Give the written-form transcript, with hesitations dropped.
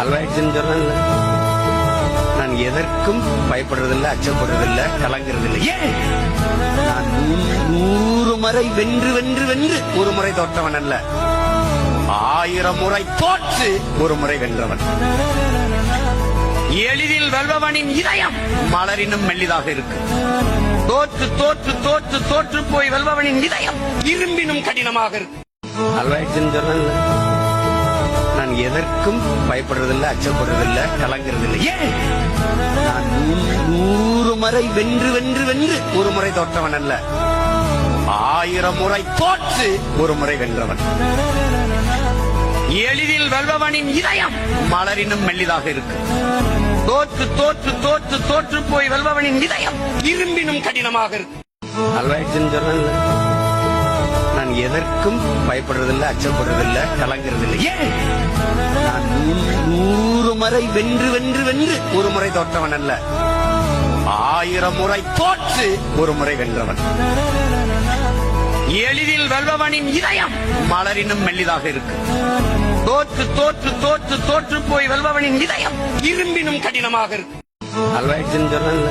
அல்வாயிடுச்சுன்னு சொல்றேன்ல. நான் எதற்கும் பயப்படுறதில்லை, அச்சப்படுறதில்லை, கலங்குறதில்லை. ஏன்? நான் 100 முறை வென்று வென்று வென்று ஒரு முறை தோற்றவன் அல்ல, 1000 முறை தோற்று ஒரு முறை வென்றவன். எளிதில் வெல்பவனின் இதயம் மலரினும் மெல்லிதாக இருக்கு. தோற்று தோற்று தோற்று தோற்று போய் வெல்பவனின் இதயம் இரும்பினும் கடினமாக இருக்கு. அல்வாயிடுச்சுன்னு சொல்றேன்ல. நான் எதற்கும் பயப்படுறதில்லை, அச்சப்படுறதில்லை, கலங்குறதில்லை. ஏன்? நான் 100 முறை வென்று வென்று வென்று ஒரு முறை தோற்றவன் அல்ல, 1000 முறை தோற்று ஒரு முறை வென்றவன். எளிதில் வெல்பவனின் இதயம் மலரினும் மெல்லிதாக இருக்கு. தோற்று தோற்று தோற்று தோற்று போய் வெல்பவனின் இதயம் இரும்பினும் கடினமாக இருக்கு. அல்வாயிடுச்சுன்னு சொல்றேன்ல. நான் எதற்கும் பயப்படுறதில்லை, அச்சப்படுறதில்லை, கலங்குறதில்லை. ஏன்? நான் 100 முறை வென்று வென்று வென்று ஒரு முறை தோற்றவன் அல்ல, 1000 முறை தோற்று ஒரு முறை வென்றவன். எளிதில் வெல்பவனின் இதயம் மலரினும் மெல்லிதாக இருக்கு. தோற்று தோற்று தோற்று தோற்று போய் வெல்பவனின் இதயம் இரும்பினும் கடினமாக இருக்கு. அல்வாயிடுச்சுன்னு சொல்றேன்ல.